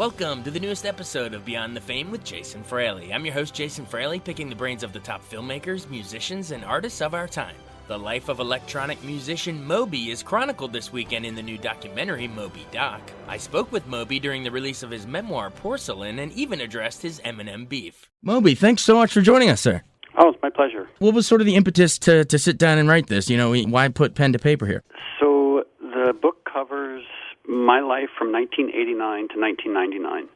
Welcome to the newest episode of Beyond the Fame with Jason Fraley. I'm your host, Jason Fraley, picking the brains of the top filmmakers, musicians, and artists of our time. The life of electronic musician Moby is chronicled this weekend in the new documentary Moby Doc. I spoke with Moby during the release of his memoir Porcelain and even addressed his Eminem beef. Moby, thanks so much for joining us, sir. Oh, it's my pleasure. What was sort of the impetus to sit down and write this? Why put pen to paper here? So the book covers my life from 1989 to 1999.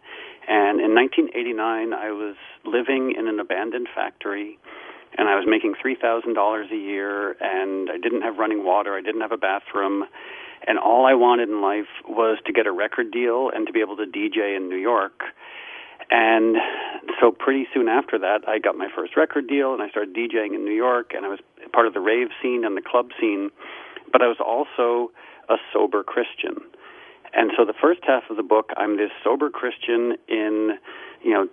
And in 1989, I was living in an abandoned factory, and I was making $3,000 a year, and I didn't have running water, I didn't have a bathroom, and all I wanted in life was to get a record deal and to be able to DJ in New York. And so pretty soon after that, I got my first record deal, and I started DJing in New York, and I was part of the rave scene and the club scene, but I was also a sober Christian. And so the first half of the book, I'm this sober Christian in,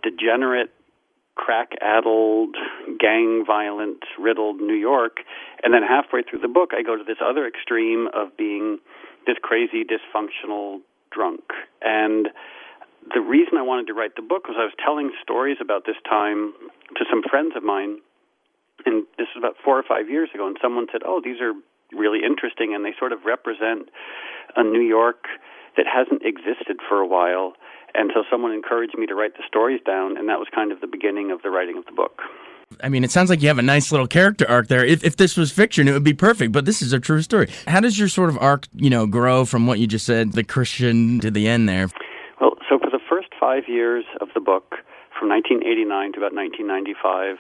degenerate, crack-addled, gang-violence-riddled New York. And then halfway through the book, I go to this other extreme of being this crazy, dysfunctional drunk. And the reason I wanted to write the book was I was telling stories about this time to some friends of mine, and this was about 4 or 5 years ago, and someone said, oh, these are really interesting, and they sort of represent a New York that hasn't existed for a while. And so someone encouraged me to write the stories down, and that was kind of the beginning of the writing of the book. I mean, it sounds like you have a nice little character arc there. If this was fiction, it would be perfect, but this is a true story. How does your sort of arc, grow from what you just said, the Christian, to the end there? Well, so for the first 5 years of the book, from 1989 to about 1995,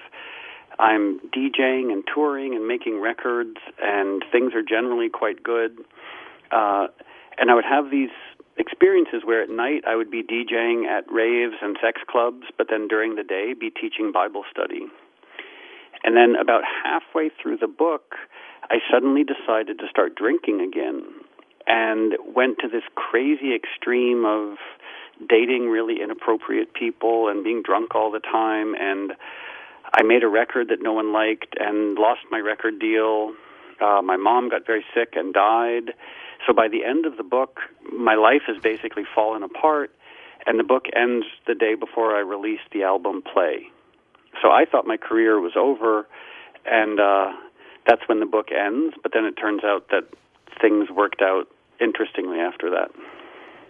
I'm DJing and touring and making records, and things are generally quite good. And I would have these experiences where at night I would be DJing at raves and sex clubs, but then during the day be teaching Bible study. And then about halfway through the book, I suddenly decided to start drinking again and went to this crazy extreme of dating really inappropriate people and being drunk all the time. And I made a record that no one liked and lost my record deal. My mom got very sick and died. So by the end of the book, my life has basically fallen apart, and the book ends the day before I released the album Play. So I thought my career was over, and that's when the book ends, but then it turns out that things worked out interestingly after that.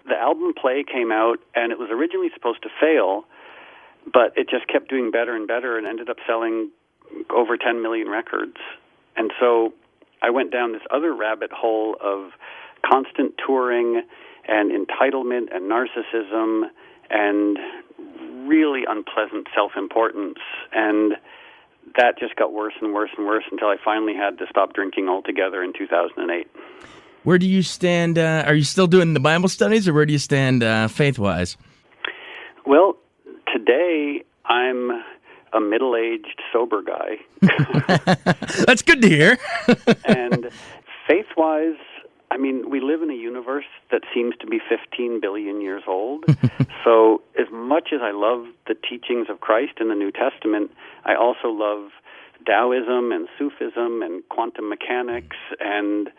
The album Play came out, and it was originally supposed to fail, but it just kept doing better and better and ended up selling over 10 million records. And so I went down this other rabbit hole of constant touring and entitlement and narcissism and really unpleasant self-importance. And that just got worse and worse and worse until I finally had to stop drinking altogether in 2008. Where do you stand? Are you still doing the Bible studies, or where do you stand faith-wise? Well, today I'm a middle-aged, sober guy. That's good to hear. And faith-wise, I mean, we live in a universe that seems to be 15 billion years old. So as much as I love the teachings of Christ in the New Testament, I also love Taoism and Sufism and quantum mechanics and,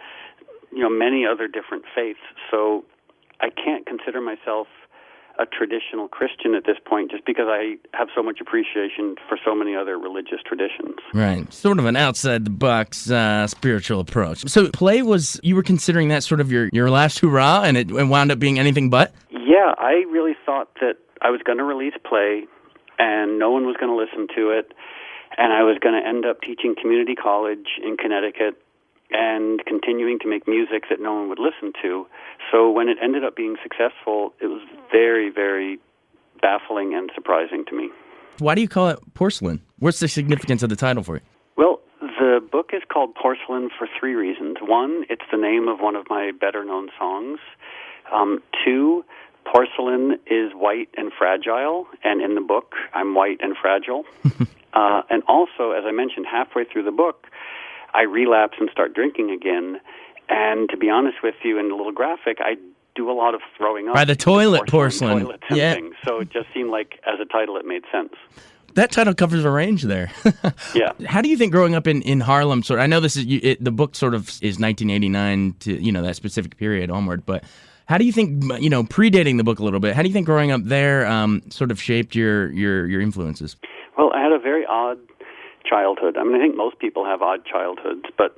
many other different faiths. So I can't consider myself a traditional Christian at this point just because I have so much appreciation for so many other religious traditions. Right. Sort of an outside-the-box spiritual approach. So Play you were considering that sort of your last hurrah, and it wound up being anything but? Yeah, I really thought that I was going to release Play, and no one was going to listen to it, and I was going to end up teaching community college in Connecticut and continuing to make music that no one would listen to. So when it ended up being successful, it was very, very baffling and surprising to me. Why do you call it Porcelain? What's the significance of the title for you? Well, the book is called Porcelain for 3 reasons. 1, it's the name of one of my better-known songs. 2, porcelain is white and fragile, and in the book, I'm white and fragile. And also, as I mentioned, halfway through the book, I relapse and start drinking again. And to be honest with you, in a little graphic, I do a lot of throwing up. By the toilet porcelain. Toilets and things. So it just seemed like, as a title, it made sense. That title covers a range there. Yeah. How do you think growing up in Harlem, I know this is the book sort of is 1989 to that specific period onward, but How do you think, predating the book a little bit, how do you think growing up there sort of shaped your influences? Well, I had a very odd childhood. I mean, I think most people have odd childhoods, but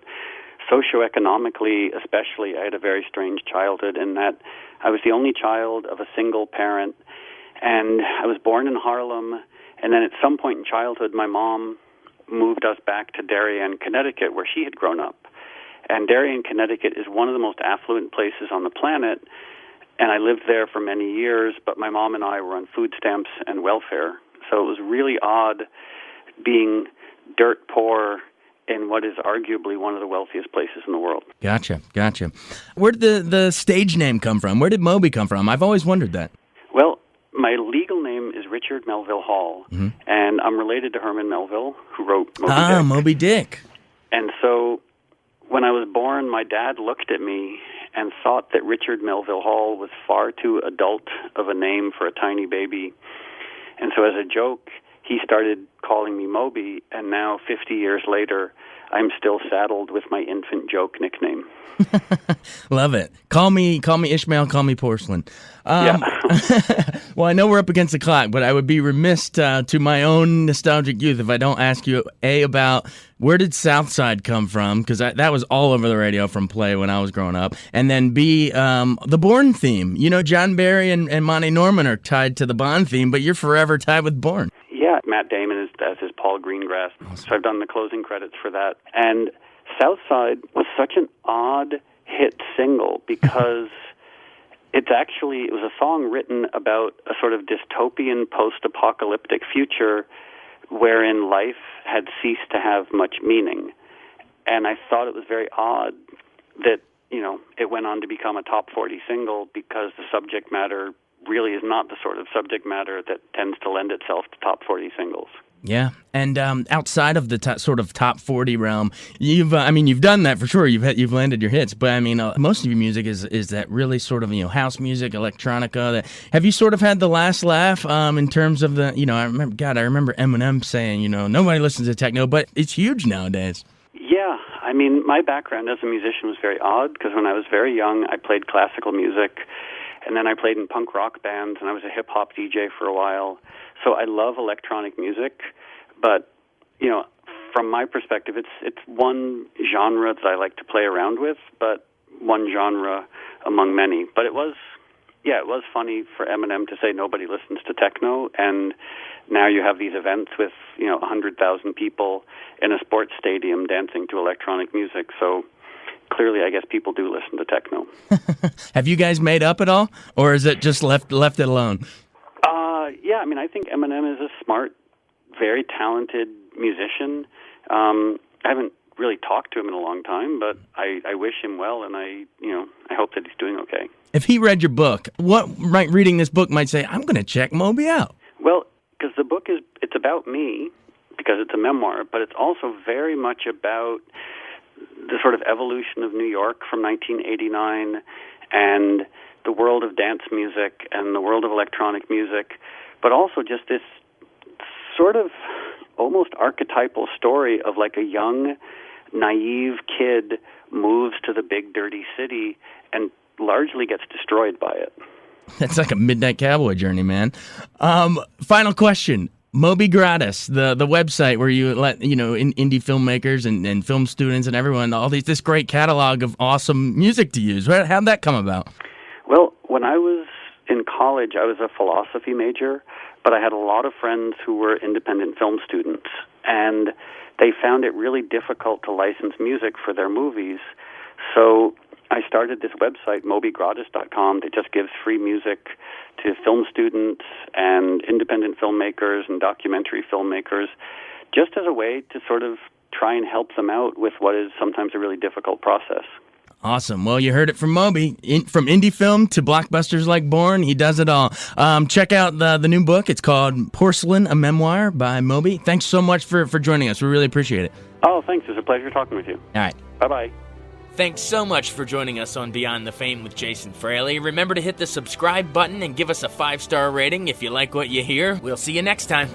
socioeconomically especially, I had a very strange childhood in that I was the only child of a single parent, and I was born in Harlem, and then at some point in childhood, my mom moved us back to Darien, Connecticut, where she had grown up. And Darien, Connecticut is one of the most affluent places on the planet, and I lived there for many years, but my mom and I were on food stamps and welfare. So it was really odd being dirt poor in what is arguably one of the wealthiest places in the world. Gotcha. Where did the stage name come from? Where did Moby come from? I've always wondered that. Well, my legal name is Richard Melville Hall, and I'm related to Herman Melville, who wrote Moby Dick. Moby Dick. And so when I was born, my dad looked at me and thought that Richard Melville Hall was far too adult of a name for a tiny baby. And so as a joke, he started calling me Moby, and now 50 years later, I'm still saddled with my infant joke nickname. Love it. Call me Ishmael, call me Porcelain. Yeah. Well, I know we're up against the clock, but I would be remiss to my own nostalgic youth if I don't ask you, A, about where did Southside come from? Because that was all over the radio from Play when I was growing up. And then B, the Bourne theme. You know, John Barry and Monty Norman are tied to the Bond theme, but you're forever tied with Bourne. Yeah, Matt Damon as his Paul Greengrass. Awesome. So I've done the closing credits for that. And Southside was such an odd hit single because it was a song written about a sort of dystopian post-apocalyptic future wherein life had ceased to have much meaning. And I thought it was very odd that, it went on to become a top 40 single because the subject matter really is not the sort of subject matter that tends to lend itself to top 40 singles. Yeah, and outside of the sort of top 40 realm, you've done that for sure. You've landed your hits, but most of your music is that really sort of house music, electronica. Have you sort of had the last laugh in terms of the I remember Eminem saying nobody listens to techno, but it's huge nowadays. Yeah, my background as a musician was very odd because when I was very young, I played classical music. And then I played in punk rock bands, and I was a hip-hop DJ for a while. So I love electronic music, but, from my perspective, it's one genre that I like to play around with, but one genre among many. But it was funny for Eminem to say nobody listens to techno, and now you have these events with, 100,000 people in a sports stadium dancing to electronic music, so clearly, I guess people do listen to techno. Have you guys made up at all, or is it just left it alone? Yeah, I think Eminem is a smart, very talented musician. I haven't really talked to him in a long time, but I wish him well, and I hope that he's doing okay. If he read your book, what reading this book might say, I'm going to check Moby out? Well, because the book it's about me, because it's a memoir, but it's also very much about the sort of evolution of New York from 1989 and the world of dance music and the world of electronic music, but also just this sort of almost archetypal story of like a young, naive kid moves to the big, dirty city and largely gets destroyed by it. That's like a Midnight Cowboy journey, man. Final question. Moby Gratis, the website where you let indie filmmakers and film students and everyone this great catalog of awesome music to use. How'd that come about? Well, when I was in college, I was a philosophy major, but I had a lot of friends who were independent film students, and they found it really difficult to license music for their movies. So I started this website, mobygratis.com, that just gives free music to film students and independent filmmakers and documentary filmmakers, just as a way to sort of try and help them out with what is sometimes a really difficult process. Awesome. Well, you heard it from Moby. From indie film to blockbusters like Bourne, he does it all. Check out the new book. It's called Porcelain, a Memoir by Moby. Thanks so much for joining us. We really appreciate it. Oh, thanks. It was a pleasure talking with you. All right. Bye-bye. Thanks so much for joining us on Beyond the Fame with Jason Fraley. Remember to hit the subscribe button and give us a 5-star rating if you like what you hear. We'll see you next time.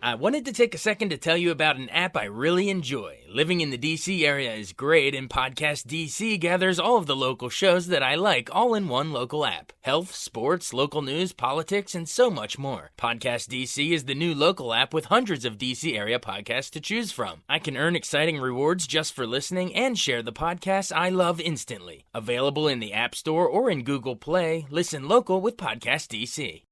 I wanted to take a second to tell you about an app I really enjoy. Living in the DC area is great, and Podcast DC gathers all of the local shows that I like all in one local app. Health, sports, local news, politics, and so much more. Podcast DC is the new local app with hundreds of DC area podcasts to choose from. I can earn exciting rewards just for listening and share the podcasts I love instantly. Available in the App Store or in Google Play, listen local with Podcast DC.